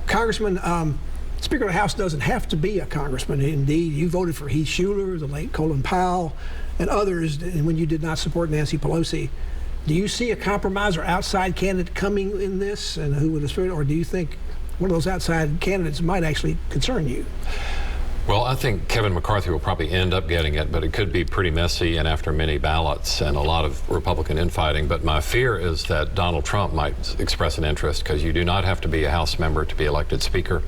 Congressman, Speaker of the House doesn't have to be a congressman. Indeed, you voted for Heath Shuler, the late Colin Powell, and others when you did not support Nancy Pelosi. Do you see a compromise or outside candidate coming in this, and who would aspire, or do you think one of those outside candidates might actually concern you? Well, I think Kevin McCarthy will probably end up getting it, but it could be pretty messy and after many ballots and a lot of Republican infighting. But my fear is that Donald Trump might express an interest, because you do not have to be a House member to be elected Speaker.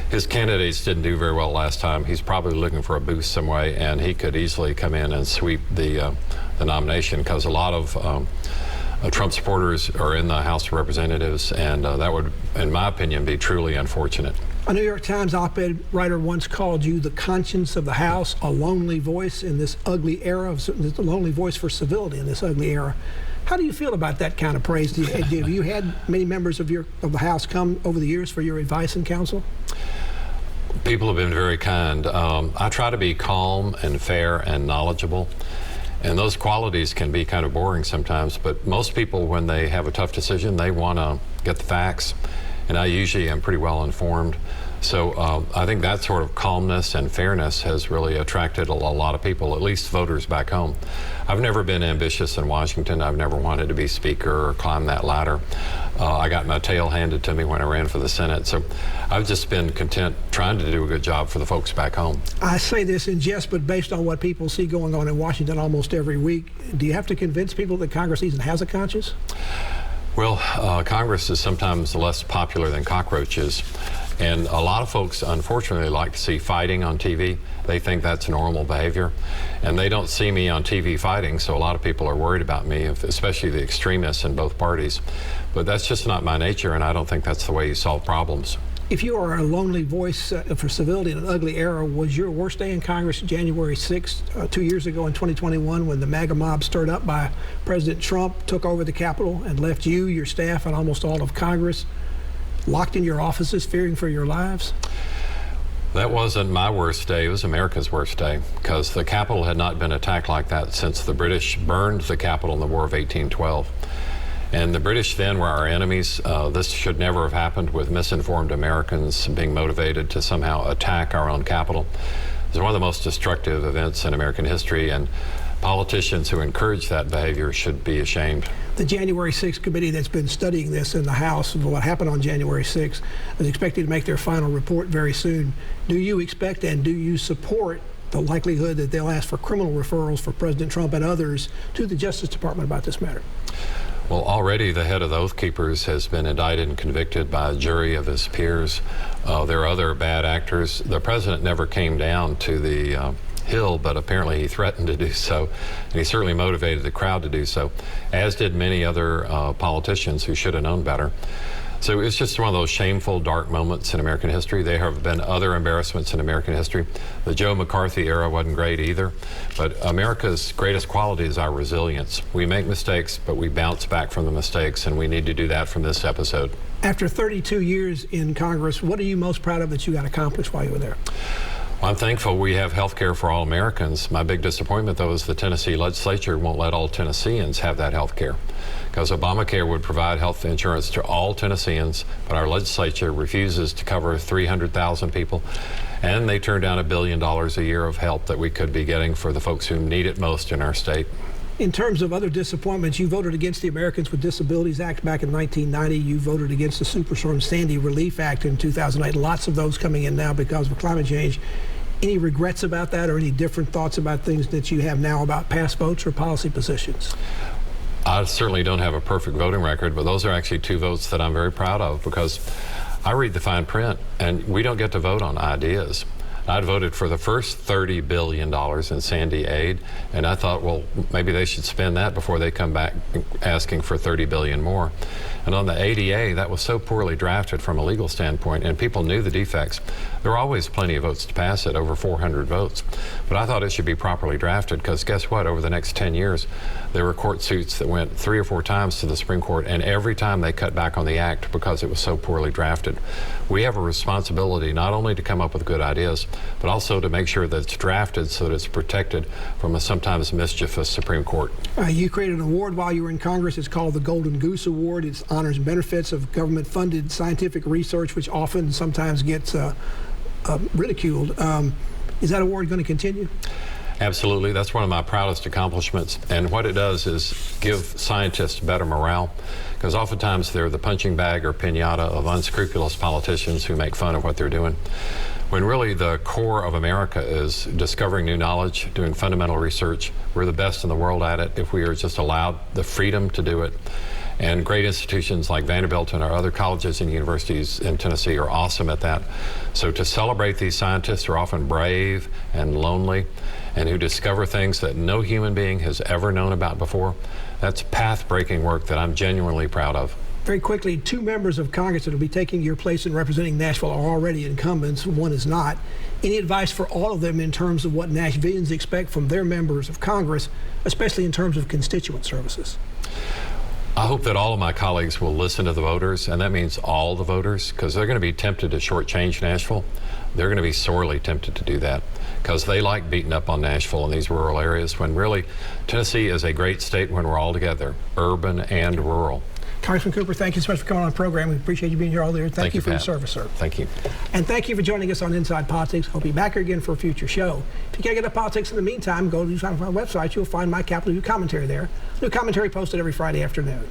His candidates didn't do very well last time. He's probably looking for a boost some way, and he could easily come in and sweep the nomination, because a lot of Trump supporters are in the House of Representatives, and that would, in my opinion, be truly unfortunate. A New York Times op-ed writer once called you the conscience of the House, a lonely voice in this ugly era, a lonely voice for civility in this ugly era. How do you feel about that kind of praise? Have you had many members of the House come over the years for your advice and counsel? People have been very kind. I try to be calm and fair and knowledgeable. And those qualities can be kind of boring sometimes, but most people, when they have a tough decision, they want to get the facts. And I usually am pretty well informed. So I think that sort of calmness and fairness has really attracted a lot of people, at least voters back home. I've never been ambitious in Washington. I've never wanted to be Speaker or climb that ladder. I got my tail handed to me when I ran for the Senate. So I've just been content trying to do a good job for the folks back home. I say this in jest, but based on what people see going on in Washington almost every week, do you have to convince people that Congress even has a conscience? Well, Congress is sometimes less popular than cockroaches. And a lot of folks, unfortunately, like to see fighting on TV. They think that's normal behavior. And they don't see me on TV fighting, so a lot of people are worried about me, especially the extremists in both parties. But that's just not my nature, and I don't think that's the way you solve problems. If you are a lonely voice for civility in an ugly era, was your worst day in Congress January 6th, 2 years ago in 2021, when the MAGA mob stirred up by President Trump took over the Capitol and left you, your staff, and almost all of Congress locked in your offices, fearing for your lives? That wasn't my worst day. It was America's worst day, because the Capitol had not been attacked like that since the British burned the Capitol in the War of 1812. And the British then were our enemies. This should never have happened, with misinformed Americans being motivated to somehow attack our own Capitol. It's one of the most destructive events in American history, and politicians who encourage that behavior should be ashamed. The January 6th committee that's been studying this in the House, what happened on January 6th, is expected to make their final report very soon. Do you expect and do you support the likelihood that they'll ask for criminal referrals for President Trump and others to the Justice Department about this matter? Well, already the head of the Oath Keepers has been indicted and convicted by a jury of his peers. There are other bad actors. The president never came down to the Hill, but apparently he threatened to do so, and he certainly motivated the crowd to do so, as did many other politicians who should have known better. So it's just one of those shameful, dark moments in American history. There have been other embarrassments in American history. The Joe McCarthy era wasn't great either, but America's greatest quality is our resilience. We make mistakes, but we bounce back from the mistakes, and we need to do that from this episode. After 32 years in Congress, what are you most proud of that you got accomplished while you were there? Well, I'm thankful we have health care for all Americans. My big disappointment, though, is the Tennessee legislature won't let all Tennesseans have that health care, because Obamacare would provide health insurance to all Tennesseans, but our legislature refuses to cover 300,000 people, and they turn down $1 billion a year of help that we could be getting for the folks who need it most in our state. In terms of other disappointments, you voted against the Americans with Disabilities Act back in 1990. You voted against the Superstorm Sandy Relief Act in 2008. Lots of those coming in now because of climate change. Any regrets about that, or any different thoughts about things that you have now about past votes or policy positions? I certainly don't have a perfect voting record, but those are actually two votes that I'm very proud of, because I read the fine print, and we don't get to vote on ideas. I'd voted for the first $30 billion in Sandy aid, and I thought, well, maybe they should spend that before they come back asking for $30 billion more. And on the ADA, that was so poorly drafted from a legal standpoint, and people knew the defects. There were always plenty of votes to pass it, over 400 votes. But I thought it should be properly drafted, because guess what? Over the next 10 years, there were court suits that went 3 or 4 times to the Supreme Court, and every time they cut back on the act because it was so poorly drafted. We have a responsibility not only to come up with good ideas, but also to make sure that it's drafted so that it's protected from a sometimes mischievous Supreme Court. You created an award while you were in Congress. It's called the Golden Goose Award. It honors benefits of government-funded scientific research, which often sometimes gets ridiculed. Is that award going to continue? Absolutely. That's one of my proudest accomplishments. And what it does is give scientists better morale, because oftentimes they're the punching bag or piñata of unscrupulous politicians who make fun of what they're doing, when really the core of America is discovering new knowledge, doing fundamental research. We're the best in the world at it if we are just allowed the freedom to do it. And great institutions like Vanderbilt and our other colleges and universities in Tennessee are awesome at that. So to celebrate these scientists who are often brave and lonely and who discover things that no human being has ever known about before, that's path-breaking work that I'm genuinely proud of. Very quickly, 2 members of Congress that will be taking your place in representing Nashville are already incumbents. One is not. Any advice for all of them in terms of what Nashvillians expect from their members of Congress, especially in terms of constituent services? I hope that all of my colleagues will listen to the voters, and that means all the voters, because they're going to be tempted to shortchange Nashville. They're going to be sorely tempted to do that because they like beating up on Nashville in these rural areas, when really Tennessee is a great state when we're all together, urban and rural. Congressman Cooper, thank you so much for coming on the program. We appreciate you being here all day. Thank you for your Pat. service, sir. Thank you. And thank you for joining us on Inside Politics. Hope you're back here again for a future show. If you can't get to politics in the meantime, go to my website. You'll find my Capitol Hill commentary there. New commentary posted every Friday afternoon.